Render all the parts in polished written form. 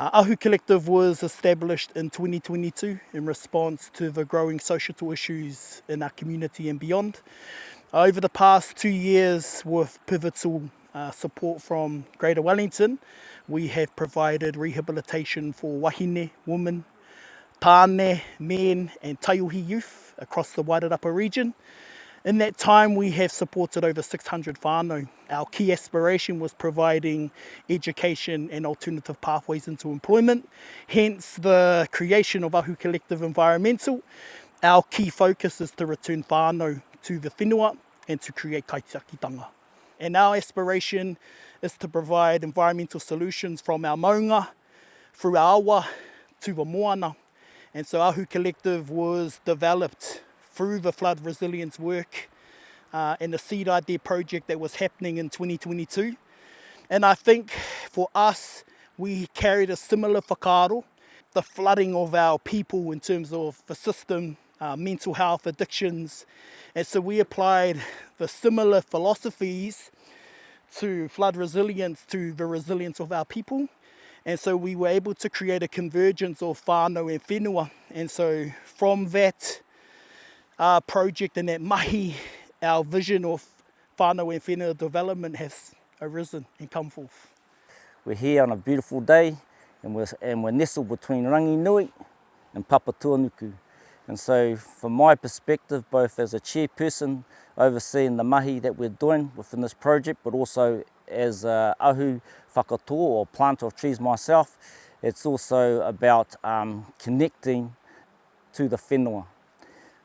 Ahu Collective was established in 2022 in response to the growing societal issues in our community and beyond. Over the past 2 years, with pivotal support from Greater Wellington, we have provided rehabilitation for wahine, women, tāne, men and taiuhi youth across the Wairarapa region. In that time, we have supported over 600 whānau. Our key aspiration was providing education and alternative pathways into employment, hence the creation of Ahu Collective Environmental. Our key focus is to return whānau to the whenua and to create Kaitiaki. And our aspiration is to provide environmental solutions from our maunga, through our awa, to the moana. And so Ahu Collective was developed through the flood resilience work and the Seed Idea project that was happening in 2022. And I think for us, we carried a similar whakaaro, the flooding of our people in terms of the system, mental health, addictions. And so we applied the similar philosophies to flood resilience, to the resilience of our people. And so we were able to create a convergence of whānau and whenua. And so from that project and that mahi, our vision of whānau and whenua development has arisen and come forth. We're here on a beautiful day and we're nestled between Ranginui and Papatuanuku. And so from my perspective, both as a chairperson overseeing the mahi that we're doing within this project, but also as a Ahu whakatoa or planter of trees myself, it's also about connecting to the whenua.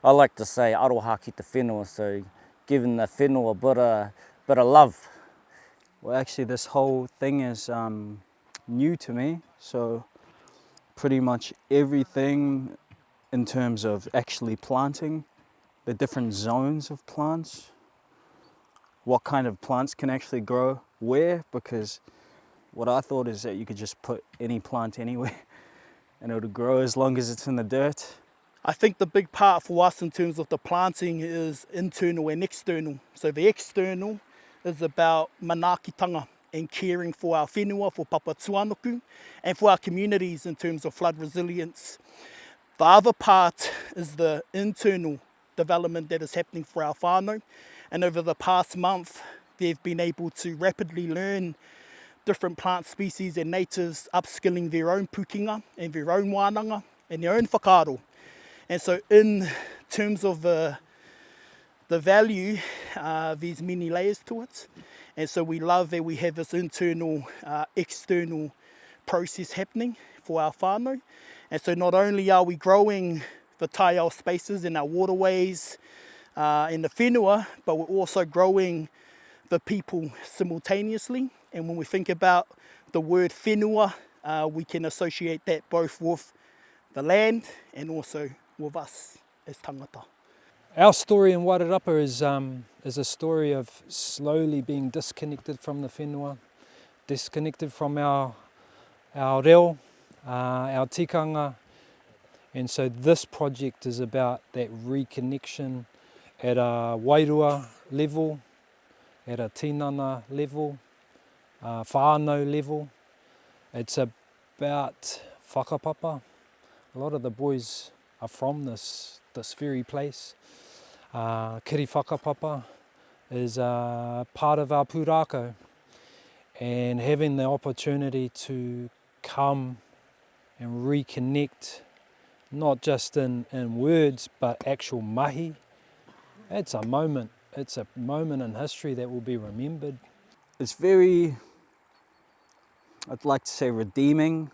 I like to say aroha ki te whenua, so giving the whenua a bit of love. Well, actually this whole thing is new to me, so pretty much everything in terms of actually planting, the different zones of plants, what kind of plants can actually grow where, because what I thought is that you could just put any plant anywhere and it would grow as long as it's in the dirt. I think the big part for us in terms of the planting is internal and external. So the external is about manaakitanga and caring for our whenua, for Papatuanuku, and for our communities in terms of flood resilience. The other part is the internal development that is happening for our whānau. And over the past month, they've been able to rapidly learn different plant species and natives, upskilling their own pukinga and their own wānanga and their own whakaaro. And so in terms of the value, there's many layers to it. And so we love that we have this internal, external process happening for our whānau. And so not only are we growing the taiao spaces in our waterways, in the whenua, but we're also growing the people simultaneously. And when we think about the word whenua, we can associate that both with the land and also with us as tangata. Our story in Wairarapa is a story of slowly being disconnected from the whenua, disconnected from our reo, our tikanga. And so this project is about that reconnection at a wairua level, at a tinana level, whānau level. It's about whakapapa. A lot of the boys are from this very place. Kiri whakapapa is part of our pūrākau, and having the opportunity to come and reconnect, not just in words, but actual mahi, it's a moment in history that will be remembered. It's very, I'd like to say redeeming,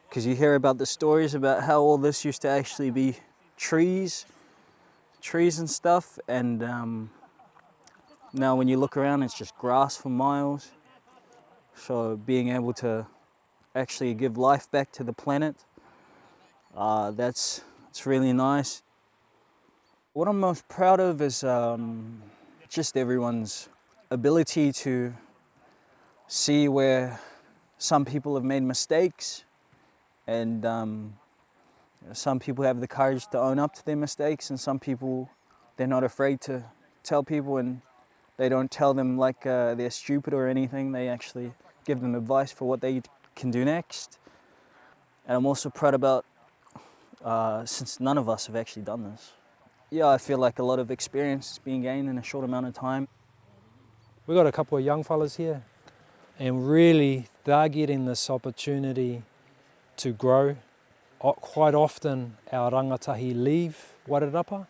because you hear about the stories about how all this used to actually be trees and stuff, and now when you look around it's just grass for miles. So being able to actually give life back to the planet, it's really nice. What I'm most proud of is just everyone's ability to see where some people have made mistakes, and some people have the courage to own up to their mistakes, and some people, they're not afraid to tell people, and they don't tell them like they're stupid or anything. They actually give them advice for what they can do next. And I'm also proud about, since none of us have actually done this. Yeah, I feel like a lot of experience is being gained in a short amount of time. We've got a couple of young fellas here, and really they're getting this opportunity to grow. Quite often our rangatahi leave Wairarapa.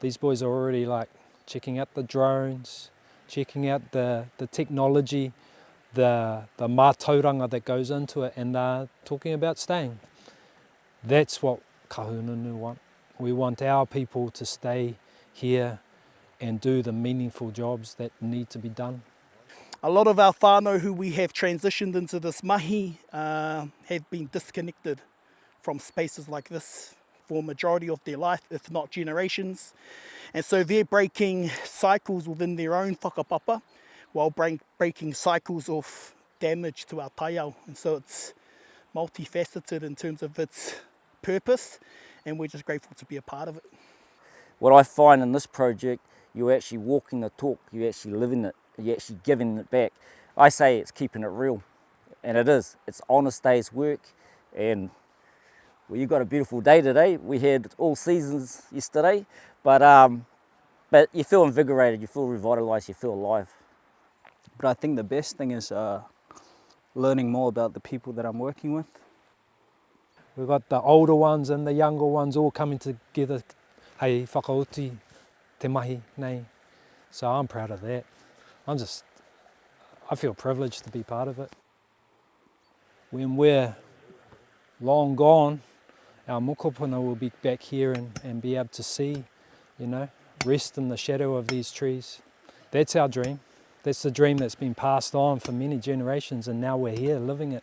These boys are already like checking out the drones, checking out the technology, the mātauranga that goes into it, and they're talking about staying. That's what kahununu want. We want our people to stay here and do the meaningful jobs that need to be done. A lot of our whānau who we have transitioned into this mahi have been disconnected from spaces like this for a majority of their life, if not generations. And so they're breaking cycles within their own whakapapa while breaking cycles of damage to our taiao. And so it's multifaceted in terms of its purpose, and we're just grateful to be a part of it. What I find in this project, you're actually walking the talk, you're actually living it, you're actually giving it back. I say it's keeping it real, and it is. It's honest day's work, and well, you got a beautiful day today. We had all seasons yesterday, but you feel invigorated, you feel revitalised, you feel alive. But I think the best thing is learning more about the people that I'm working with. We've got the older ones and the younger ones all coming together, hei whakaoti te mahi nei. So I'm proud of that. I feel privileged to be part of it. When we're long gone, our mokopuna will be back here and be able to see, rest in the shadow of these trees. That's our dream. That's the dream that's been passed on for many generations, and now we're here living it.